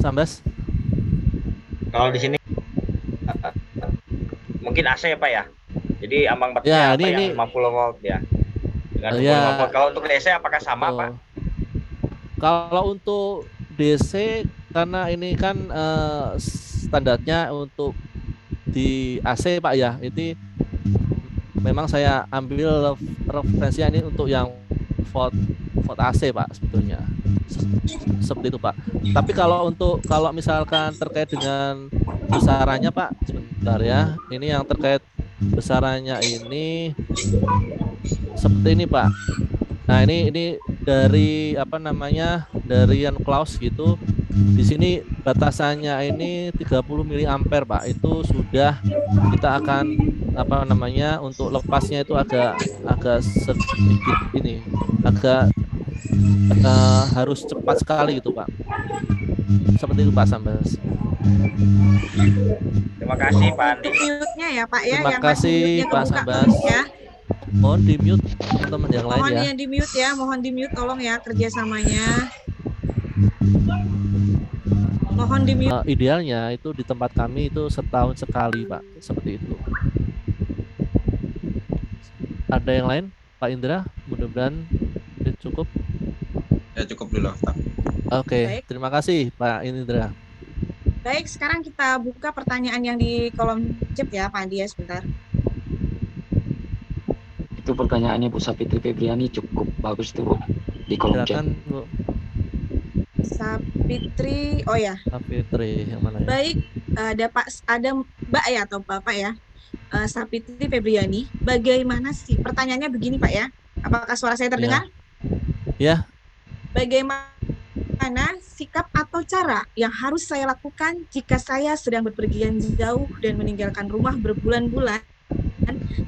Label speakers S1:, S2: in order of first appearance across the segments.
S1: Sambas?
S2: Kalau di sini mungkin AC ya Pak ya. Jadi ambang
S1: Ya,
S2: batasnya apa yang
S1: ini
S2: 50 volt ya. Dengan 25 volt.
S1: ya
S2: Kalau untuk DC apakah sama Pak?
S1: betul. Kalau untuk DC karena ini kan standarnya untuk di AC Pak ya. Ini memang saya ambil referensinya ini untuk yang volt volt AC Pak sebetulnya. Seperti itu Pak. Tapi kalau misalkan terkait dengan besarannya Pak, sebentar ya. Ini yang terkait besarannya ini seperti ini Pak. Nah, ini dari apa namanya? Dari Yan Klaus gitu. Di sini batasannya ini 30 miliampere, Pak. Itu sudah kita akan apa namanya? Untuk lepasnya itu agak agak sedikit ini, agak harus cepat sekali gitu, Pak. Seperti itu, Pak Sambas.
S2: Terima kasih Pak Andi.
S3: Untuk mute-nya ya Pak ya,
S1: Terima
S3: yang masih
S1: kasih
S3: mute-nya
S1: Pak
S3: kebuka
S1: Sambas.
S3: tolong ya.
S1: Mohon di mute teman-teman yang lain
S3: Mohon
S1: ya.
S3: yang di mute ya, mohon di mute tolong ya kerjasamanya. Mohon di mute.
S1: Idealnya itu di tempat kami itu setahun sekali, Pak. Seperti itu. Ada yang lain, Pak Indra? Mudah-mudahan cukup.
S4: Ya cukup dulu, Pak.
S1: Oke,
S3: Baik.
S1: terima kasih Pak Indra.
S3: Baik, sekarang kita buka pertanyaan yang di kolom chat ya Pak Andi ya sebentar.
S5: Itu pertanyaannya Bu Sapitri Febriani cukup bagus tuh Bu di kolom chat.
S1: Silakan Bu
S3: Sapitri, oh ya.
S1: Sapitri yang mana ya?
S3: Baik, ada Mbak ya atau Bapak ya. Sapitri Febriani. Bagaimana sih? Pertanyaannya begini Pak ya. Apakah suara saya terdengar?
S1: Ya.
S3: Bagaimana sikap atau cara yang harus saya lakukan jika saya sedang berpergian jauh dan meninggalkan rumah berbulan-bulan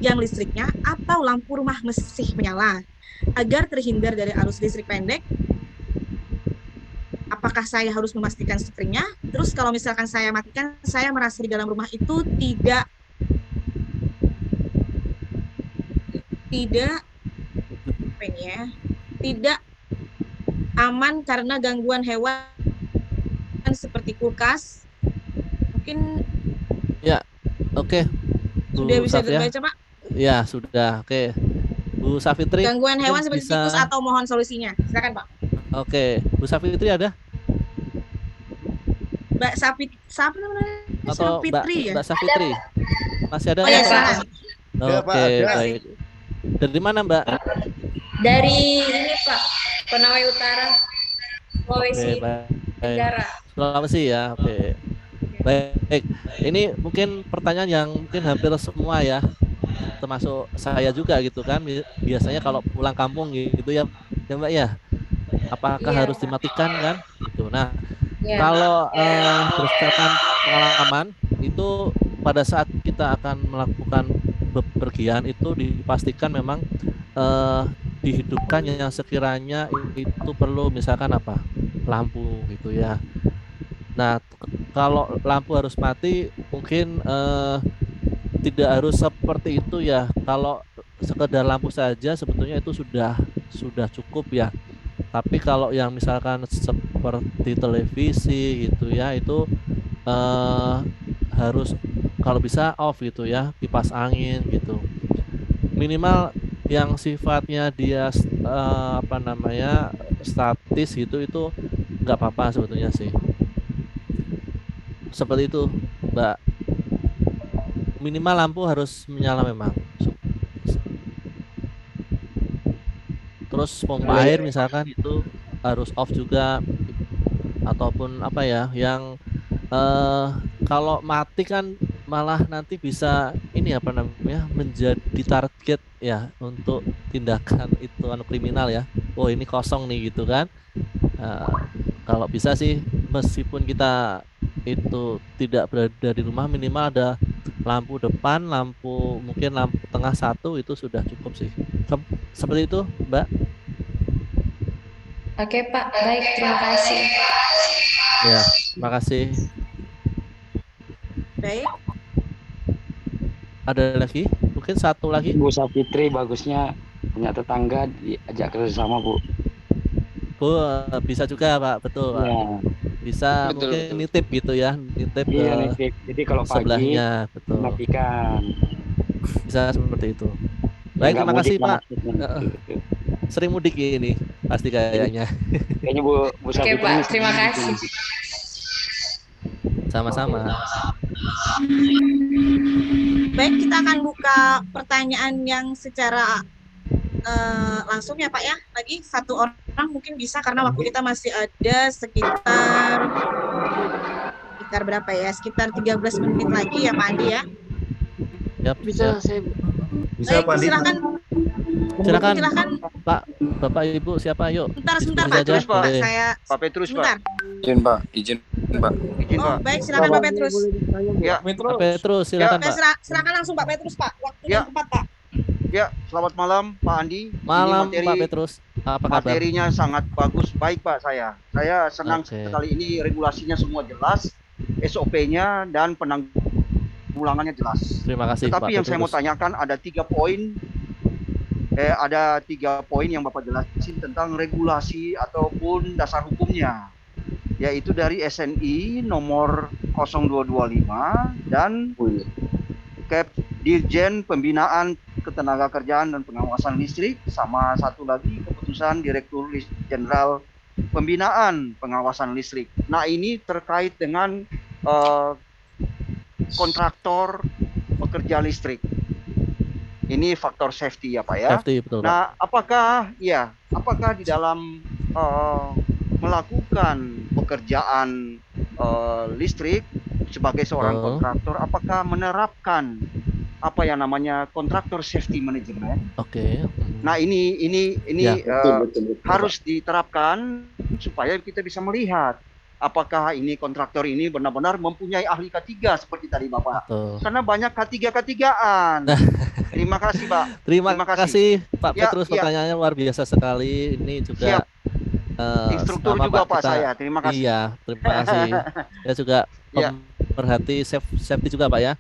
S3: yang listriknya atau lampu rumah masih menyala agar terhindar dari arus listrik pendek? Apakah saya harus memastikan setriknya? Terus kalau misalkan saya matikan, saya merasa di dalam rumah itu tidak aman karena gangguan hewan seperti kulkas. Mungkin
S1: ya, oke.
S3: Sudah bisa dibaca Pak?
S1: Ya, sudah. Oke. Bu Sapitri.
S3: Gangguan hewan seperti tikus atau mohon solusinya. Silakan Pak.
S1: Oke, Bu Sapitri ada?
S3: Mbak Sapitri
S1: atau
S3: Sapitri ya?
S1: Mbak Sapitri. Masih ada?
S3: Oh ya,
S1: Oke, baik. Dari mana Mbak?
S6: Dari ini Pak, Konawe Utara, Sulawesi Tenggara.
S1: Sulawesi ya, oke. Baik, ini mungkin pertanyaan yang mungkin hampir semua ya, termasuk saya juga gitu kan. Biasanya kalau pulang kampung gitu ya Mbak ya, apakah harus dimatikan kan? Gitu. Nah, kalau berdasarkan pengalaman itu pada saat kita akan melakukan bepergian itu dipastikan memang dihidupkan yang sekiranya itu perlu misalkan apa lampu gitu ya. Nah kalau lampu harus mati mungkin tidak harus seperti itu ya. Kalau sekedar lampu saja sebetulnya itu sudah cukup ya. Tapi kalau yang misalkan seperti televisi gitu ya itu harus kalau bisa off gitu ya, kipas angin gitu. Minimal yang sifatnya dia apa namanya statis gitu itu nggak apa-apa sebetulnya sih. Seperti itu Mbak. Minimal lampu harus menyala memang. Terus pompa air misalkan itu harus off juga, ataupun apa ya yang kalau mati kan malah nanti bisa ini apa namanya menjadi target ya untuk tindakan itu kriminal ya. Oh ini kosong nih gitu kan. Kalau bisa sih meskipun kita itu tidak berada di rumah minimal ada lampu depan, mungkin lampu tengah satu itu sudah cukup sih. Seperti itu Mbak.
S6: Oke Pak, baik, terima kasih.
S1: Ya, terima kasih.
S3: Baik.
S1: Ada lagi? Mungkin satu lagi.
S5: Bu Sapitri bagusnya punya tetangga diajak kerjasama Bu.
S1: Bu bisa juga Pak, betul Pak.
S5: Ya.
S1: bisa
S5: Betul,
S1: mungkin
S5: betul.
S1: nitip gitu ya, nitip
S7: Iya
S1: ke
S7: nih, Dik. Jadi kalau pagi
S1: sebelahnya, betul.
S7: matikan.
S1: Bisa seperti itu.
S7: Ya
S1: Baik,
S7: nggak
S1: terima
S7: mudik
S1: kasih
S7: lah
S1: Pak.
S7: maksudnya.
S1: Gitu. Sering mudik ini pasti
S7: Kayaknya,
S1: kayaknya.
S7: kayaknya Bu
S6: Oke
S7: Sabit
S6: Pak,
S7: ini
S6: terima kasih.
S1: Sama-sama.
S3: Baik, kita akan buka pertanyaan yang secara langsung ya Pak ya. Lagi satu orang mungkin bisa karena waktu kita masih ada sekitar berapa ya? Sekitar 13 menit lagi ya Pak Andi ya.
S1: Yap,
S5: Bisa saya
S4: Bisa
S3: Baik,
S4: Pak Andi?
S3: silakan.
S1: Silakan
S3: Silakan.
S1: Pak, Bapak Ibu siapa? Yuk.
S3: Sebentar
S1: Diskusi
S3: Pak.
S1: saja,
S2: Terus, Pak.
S1: boleh.
S3: Saya
S2: Pak Petrus, Pak.
S3: sebentar.
S4: Izin Pak, izin Pak.
S2: Izin,
S3: Oh,
S2: Pak.
S3: baik, silakan Pak Petrus.
S2: Ya,
S1: Pak Petrus, silakan
S3: Saya
S1: Pak.
S3: silakan langsung Pak Petrus Pak. Waktu
S2: Ya.
S3: yang tepat Pak.
S2: ya, selamat malam Pak Andi.
S1: Malam
S2: Ini
S1: Pak Petrus. Apa kabar?
S2: materinya sangat bagus, baik Pak saya. Saya senang
S1: Oke.
S2: sekali ini regulasinya semua jelas, SOP-nya dan penanggulangannya jelas.
S1: Terima kasih Pak
S2: Tetapi yang saya mau
S1: Petrus.
S2: tanyakan ada 3 poin. Ada 3 poin yang Bapak jelasin tentang regulasi ataupun dasar hukumnya, yaitu dari SNI nomor 0225 dan Kep Dirjen Pembinaan Ketenagakerjaan dan Pengawasan Listrik, sama satu lagi keputusan Direktur Jenderal Pembinaan Pengawasan Listrik. Nah, ini terkait dengan kontraktor pekerja listrik. Ini faktor safety ya Pak ya.
S1: Safety, betul Pak.
S2: Nah, apakah di dalam melakukan pekerjaan listrik sebagai seorang kontraktor, apakah menerapkan apa yang namanya kontraktor safety management?
S1: Oke.
S2: Nah, ini
S1: Ya,
S5: betul.
S2: harus diterapkan supaya kita bisa melihat apakah ini kontraktor ini benar-benar mempunyai ahli K3 seperti tadi Bapak.
S1: Betul.
S2: Karena banyak K3-K3-an. Terima kasih, Pak.
S1: Terima
S2: Terima
S1: kasih Pak
S2: Ya,
S1: Petrus,
S2: ya.
S1: pertanyaannya luar biasa sekali. Ini juga
S2: Siap. Instruktur
S1: sama
S2: juga Pak
S1: kita-
S2: saya. Terima kasih.
S1: Iya, terima kasih. Saya juga
S2: Ya.
S1: pemerhati safety juga Pak ya.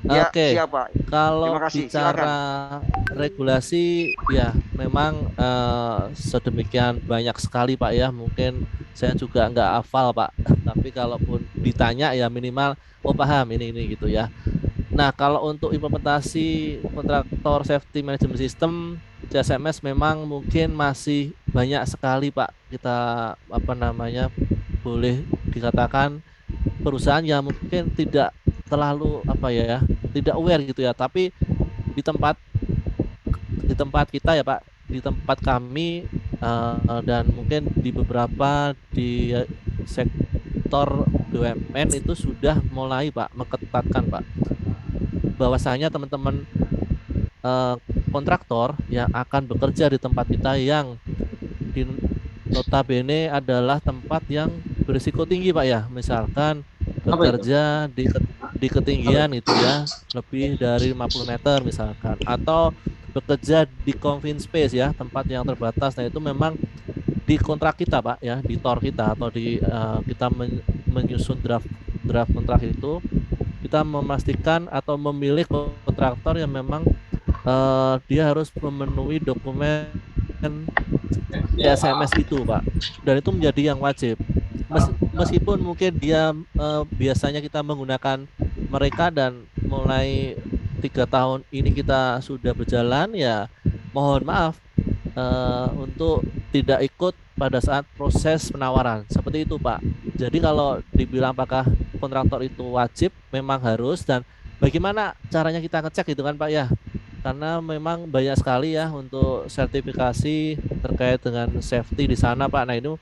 S2: Ya,
S1: Oke.
S2: siap Pak.
S1: Kalau
S2: Terima kasih,
S1: bicara regulasi, ya memang sedemikian banyak sekali Pak ya. Mungkin saya juga nggak hafal Pak. Tapi kalaupun ditanya ya minimal paham ini gitu ya. Nah, kalau untuk implementasi kontraktor safety management system CSMS memang mungkin masih banyak sekali Pak. Kita boleh dikatakan perusahaan yang mungkin tidak terlalu tidak aware gitu ya, tapi di tempat kita ya Pak, di tempat kami dan mungkin di beberapa di sektor BUMN itu sudah mulai Pak mengetatkan Pak, bahwasanya teman-teman kontraktor yang akan bekerja di tempat kita yang di notabene adalah tempat yang berisiko tinggi Pak ya, misalkan bekerja di ketinggian itu ya lebih dari 50 meter misalkan, atau bekerja di confined space ya, tempat yang terbatas. Nah, itu memang di kontrak kita Pak ya, di TOR kita atau di kita menyusun draft kontrak itu, kita memastikan atau memilih kontraktor yang memang dia harus memenuhi dokumen CSMS itu Pak, dan itu menjadi yang wajib. Meskipun mungkin dia biasanya kita menggunakan mereka dan mulai 3 tahun ini kita sudah berjalan, ya mohon maaf untuk tidak ikut pada saat proses penawaran seperti itu Pak. Jadi kalau dibilang apakah kontraktor itu wajib, memang harus. Dan bagaimana caranya kita ngecek gitu kan Pak ya, karena memang banyak sekali ya untuk sertifikasi terkait dengan safety di sana Pak. Nah, itu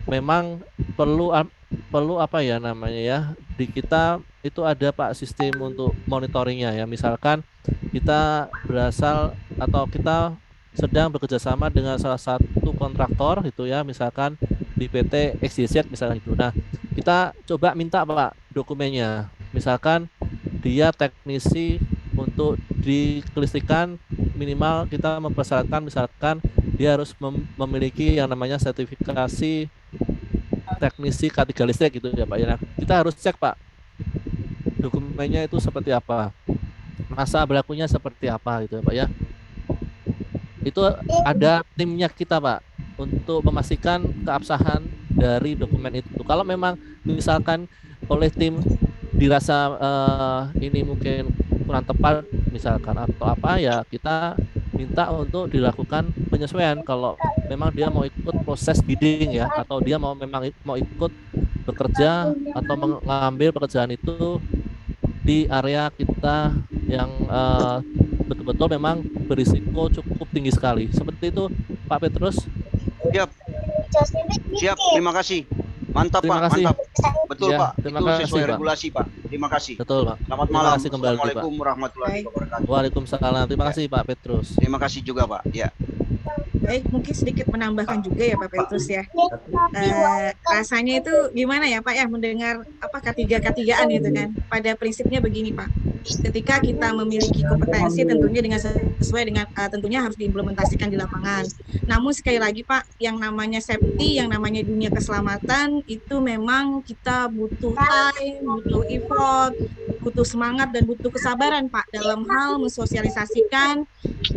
S1: memang perlu di kita itu ada Pak sistem untuk monitoringnya ya. Misalkan kita berasal atau kita sedang bekerja sama dengan salah satu kontraktor itu ya, misalkan di PT XYZ misalnya itu. Nah, kita coba minta Pak dokumennya. Misalkan dia teknisi untuk di kelistrikan, minimal kita mempersyaratkan misalkan dia harus memiliki yang namanya sertifikasi teknisi K3 listrik gitu ya Pak ya. Nah, kita harus cek Pak dokumennya itu seperti apa, masa berlakunya seperti apa gitu ya Pak ya. Itu ada timnya kita Pak untuk memastikan keabsahan dari dokumen itu. Kalau memang misalkan oleh tim dirasa ini mungkin kurang tepat misalkan atau apa, ya kita minta untuk dilakukan penyesuaian kalau memang dia mau ikut proses bidding ya, atau dia mau ikut bekerja atau mengambil pekerjaan itu di area kita yang betul-betul memang berisiko cukup tinggi sekali. Seperti itu Pak Petrus.
S2: Siap, terima kasih. Mantap
S1: Terima
S2: Pak,
S1: kasih.
S2: mantap. Betul
S1: Ya,
S2: Pak,
S1: terima
S2: itu
S1: kasih,
S2: sesuai
S1: Pak.
S2: regulasi Pak. Terima kasih.
S1: Betul Pak.
S2: Selamat
S1: Terima
S2: malam.
S1: kasih kembali, Pak.
S2: Assalamualaikum warahmatullahi wabarakatuh.
S1: Waalaikumsalam. Terima kasih Pak Petrus.
S2: Terima kasih juga Pak. Ya.
S3: Baik, mungkin sedikit menambahkan juga ya Pak Petrus ya. Rasanya itu gimana ya Pak ya mendengar apa ketiga-ketigaan itu kan. Pada prinsipnya begini Pak. Ketika kita memiliki kompetensi tentunya dengan sesuai dengan tentunya harus diimplementasikan di lapangan. Namun sekali lagi Pak, yang namanya safety, yang namanya dunia keselamatan itu memang kita butuh time, butuh effort, butuh semangat dan butuh kesabaran Pak dalam hal mensosialisasikan,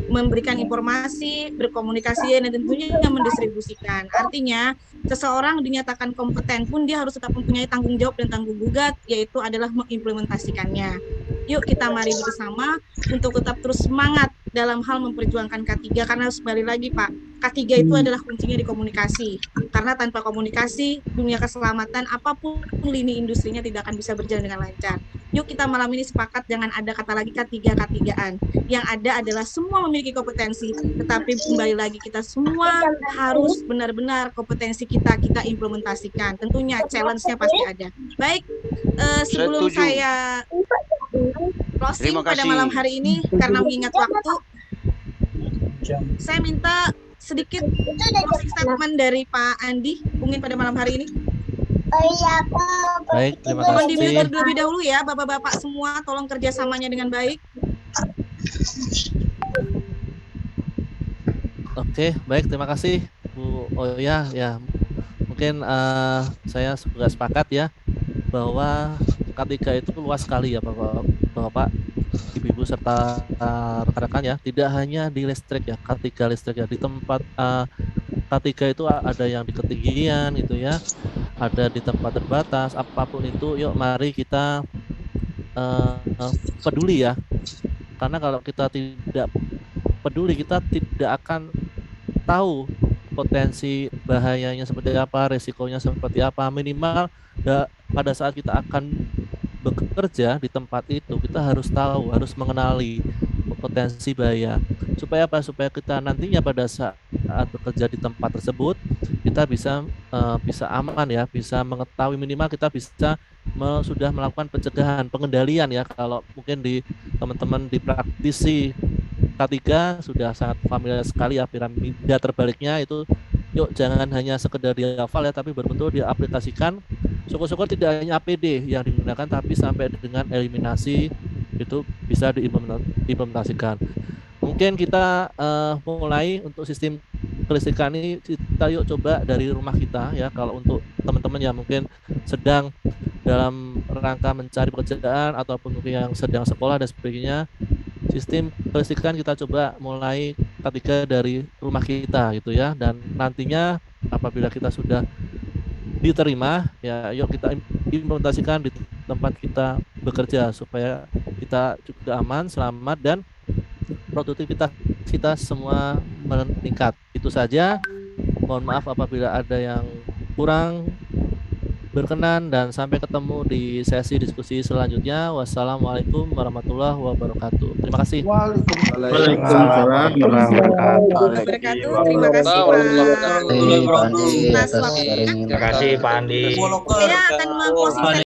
S3: memberikan informasi, berkomunikasi, dan tentunya mendistribusikan. Artinya, seseorang dinyatakan kompeten pun dia harus tetap mempunyai tanggung jawab dan tanggung gugat, yaitu adalah mengimplementasikannya. Yuk kita mari bersama untuk tetap terus semangat dalam hal memperjuangkan K3, karena kembali lagi Pak, K3 itu adalah kuncinya di komunikasi. Karena tanpa komunikasi, dunia keselamatan apapun lini industrinya tidak akan bisa berjalan dengan lancar. Yuk kita malam ini sepakat jangan ada kata lagi K3-K3-an. Yang ada adalah semua memiliki kompetensi, tetapi kembali lagi kita semua harus benar-benar kompetensi kita implementasikan. Tentunya challenge-nya pasti ada. Baik, sebelum
S2: Setuju.
S3: saya closing
S2: Terima
S3: pada
S2: kasih.
S3: malam hari ini, karena mengingat waktu, saya minta sedikit closing statement dari Pak Andi mungkin pada malam hari ini.
S1: Baik, terima
S3: Mohon di-mute
S1: kasih.
S3: terlebih dahulu ya, Bapak-bapak semua, tolong kerjasamanya dengan baik.
S1: Oke, baik, terima kasih Bu Oya. Ya, mungkin saya juga sepakat ya bahwa K3 itu luas sekali ya Bapak, Ibu-ibu serta rekan-rekan ya. Tidak hanya di listrik ya, K3 listrik ya, di tempat K3 itu ada yang di ketinggian gitu ya, ada di tempat terbatas, apapun itu, yuk mari kita peduli ya. Karena kalau kita tidak peduli, kita tidak akan tahu potensi bahayanya seperti apa, resikonya seperti apa. Minimal pada saat kita akan bekerja di tempat itu, kita harus tahu, harus mengenali potensi bahaya. Supaya apa? Supaya kita nantinya pada saat bekerja di tempat tersebut, kita bisa aman ya, bisa mengetahui, minimal kita bisa sudah melakukan pencegahan, pengendalian ya. Kalau mungkin di teman-teman di praktisi K3 sudah sangat familiar sekali ya piramida terbaliknya itu. Yuk jangan hanya sekedar dihafal ya, tapi betul-betul diaplikasikan. Syukur-syukur tidak hanya APD yang digunakan, tapi sampai dengan eliminasi itu bisa diimplementasikan. Mungkin kita mulai untuk sistem kelistrikan ini, kita yuk coba dari rumah kita ya. Kalau untuk teman-teman yang mungkin sedang dalam rangka mencari pekerjaan ataupun mungkin yang sedang sekolah dan sebagainya, sistem kelistrikan kita coba mulai ketika dari rumah kita gitu ya. Dan nantinya apabila kita sudah diterima ya, yuk kita implementasikan di tempat kita bekerja supaya kita juga aman, selamat, dan produktivitas kita semua meningkat. Itu saja. Mohon maaf apabila ada yang kurang berkenan, dan sampai ketemu di sesi diskusi selanjutnya. Wassalamualaikum warahmatullahi wabarakatuh. Terima kasih.
S8: Waalaikumsalam warahmatullahi
S3: Wabarakatuh. Terima kasih Pak
S9: Terima kasih Pak Andi
S3: atas
S9: atas
S3: waktunya.
S9: sharing.
S7: Terima kasih Pak Andi.
S3: Saya akan meng-closing